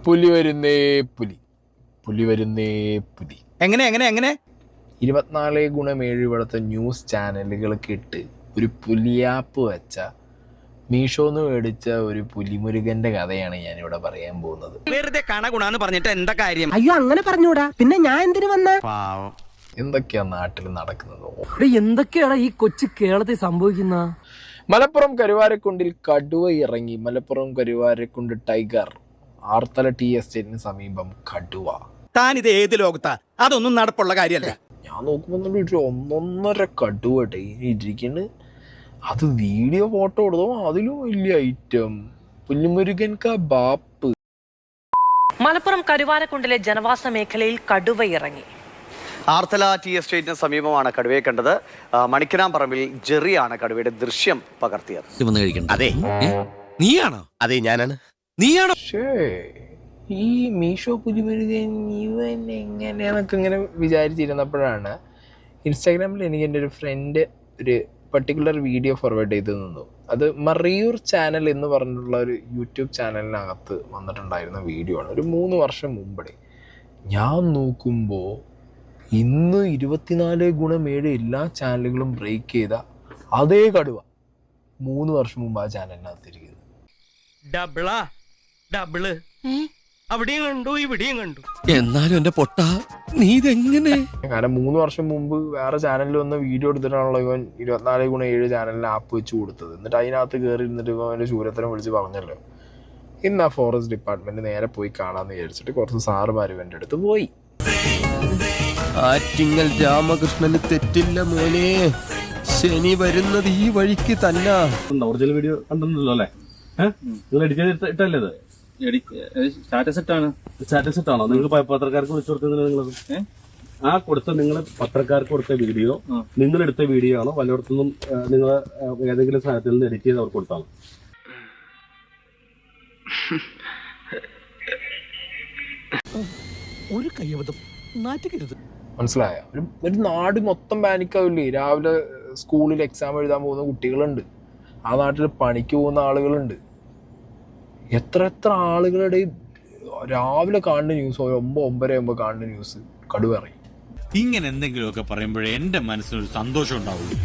പുലി വരുന്നേ പുലി, പുലി വരുന്നേ പുലി. എങ്ങനെ 24x7 ഇവിടുത്തെ ന്യൂസ് ചാനലുകൾക്ക് ഇട്ട് ഒരു പുലിയാപ്പ് വെച്ച മീഷോന്ന് മേടിച്ച ഒരു പുലിമുരുകന്റെ കഥയാണ് ഞാനിവിടെ പറയാൻ പോകുന്നത്. വെറുതെ കണഗുണാന്ന് പറഞ്ഞിട്ട് എന്താ കാര്യം? അയ്യോ അങ്ങനെ പറഞ്ഞൂടാ, പിന്നെ ഞാൻ എന്തിനു വന്ന? എന്തൊക്കെയാ നാട്ടിൽ നടക്കുന്നത്? എന്തൊക്കെയാണ് ഈ കൊച്ചു കേരളത്തിൽ സംഭവിക്കുന്ന? മലപ്പുറം കരുവാരക്കുണ്ടിൽ കടുവ ഇറങ്ങി. മലപ്പുറം കരുവാരക്കുണ്ട് ടൈഗർ, ആർത്തല ടി എസ്റ്റേറ്റിന് സമീപം കടുവ. താൻ ഇത് ഏത് ലോകത്താ? അതൊന്നും നടപ്പുള്ള കാര്യമല്ല. ഞാൻ നോക്കുമ്പോൾ ഒന്നൊന്നര കടുവ ഇരിക്കുന്നു. അത് വീഡിയോ ഫോട്ടോ എടുത്തോ, അതിലും വലിയ ഐറ്റം പുലിമുരുകൻ കാ ബാപ്പ്. മലപ്പുറം കരുവാരക്കുണ്ടിലെ ജനവാസ മേഖലയിൽ കടുവ ഇറങ്ങി. ആർത്തല ടി എസ്റ്റേറ്റിന് സമീപമാണ് കടുവയെ കണ്ടത്. മണിക്കനാംപറമ്പിൽ ജെറിയാണ് കടുവയുടെ ദൃശ്യം പകർത്തിയത്. അതെ, നീയാണോ? അതെ, ഞാനാണ്. നീയാണോ? പക്ഷേ ഈ മീഷോ പുലിമുരുകൻ ഇവൻ എങ്ങനെയാന്നൊക്കെ ഇങ്ങനെ വിചാരിച്ചിരുന്നപ്പോഴാണ് ഇൻസ്റ്റാഗ്രാമിൽ എനിക്ക് എൻ്റെ ഒരു ഫ്രണ്ട് ഒരു പർട്ടിക്കുലർ വീഡിയോ ഫോർവേഡ് ചെയ്ത് തന്നു. അത് മറിയൂർ ചാനൽ എന്ന് പറഞ്ഞിട്ടുള്ള ഒരു യൂട്യൂബ് ചാനലിനകത്ത് വന്നിട്ടുണ്ടായിരുന്ന വീഡിയോ ആണ്. ഒരു 3 വർഷം മുമ്പേ ഞാൻ നോക്കുമ്പോൾ ഇന്ന് 24x7 എല്ലാ ചാനലുകളും ബ്രേക്ക് ചെയ്ത അതേ കടുവ 3 വർഷം മുമ്പ് ആ ചാനലിനകത്തിരിക്കുന്നു. ഡബിള് അവിടെയും കണ്ടു, ഇവിടെയും കണ്ടു. എന്നാലും എന്റെ പൊട്ട നീ ഇതെങ്ങനെ? കാരണം 3 വർഷം മുമ്പ് വേറെ ചാനലിൽ വന്ന വീഡിയോ എടുത്തിട്ടാണല്ലോ ഇവൻ 24x7 ചാനലിന് ആപ്പ് വെച്ച് കൊടുത്തത്. എന്നിട്ട് അതിനകത്ത് കയറി ഇരുന്നിട്ട് ഇവൻ അവൻ്റെ ശൂരത്തിനെ വിളിച്ച് പറഞ്ഞല്ലോ. ഇന്ന് ആ ഫോറസ്റ്റ് ഡിപ്പാർട്ട്മെന്റ് നേരെ പോയി കാണാമെന്ന് വിചാരിച്ചിട്ട് കുറച്ച് സാറുമാർ ഇവൻ്റെ അടുത്ത് പോയി. ആറ്റിങ്ങൽ രാമകൃഷ്ണന് തെറ്റില്ല മോനെ, ശനി വരുന്നത് ഈ വഴിക്ക് തന്നെ. ഒറിജിനൽ വീഡിയോ കണ്ടിട്ടുണ്ടല്ലോ അല്ലേ? നിങ്ങൾ എഡിറ്റ് ചെയ്തിട്ടല്ലേ ഇത്? സ്റ്റാറ്റസ് ഇട്ടാണോ? നിങ്ങൾ പത്രക്കാർക്ക് വിളിച്ചു കൊടുത്തത്? നിങ്ങളത് ആ കൊടുത്ത നിങ്ങൾ പത്രക്കാർക്ക് കൊടുത്ത വീഡിയോ നിങ്ങളെടുത്ത വീഡിയോ ആണോ? പലയിടത്തുനിന്നും നിങ്ങൾ ഏതെങ്കിലും സ്ഥലത്തിൽ നിന്ന് എഡിറ്റ് ചെയ്ത് അവർക്ക് കൊടുത്താണോ? ഒരു കയ്യബദ്ധം നാറ്റുകരുത്. മനസ്സിലായ? ഒരു നാട് മൊത്തം പാനിക്കാവില്ലേ? രാവിലെ സ്കൂളിൽ എക്സാം എഴുതാൻ പോകുന്ന കുട്ടികളുണ്ട്, ആ നാട്ടിൽ പണിക്ക് പോകുന്ന ആളുകളുണ്ട്. എത്ര ആളുകളുടെ രാവിലെ കാണുന്ന ന്യൂസ് 9-9:30 കാണുന്ന ന്യൂസ് കടുവ ഇറങ്ങി. ഇങ്ങനെ എന്തെങ്കിലുമൊക്കെ പറയുമ്പോഴേ എന്റെ മനസ്സിനൊരു സന്തോഷം ഉണ്ടാവുള്ളൂ.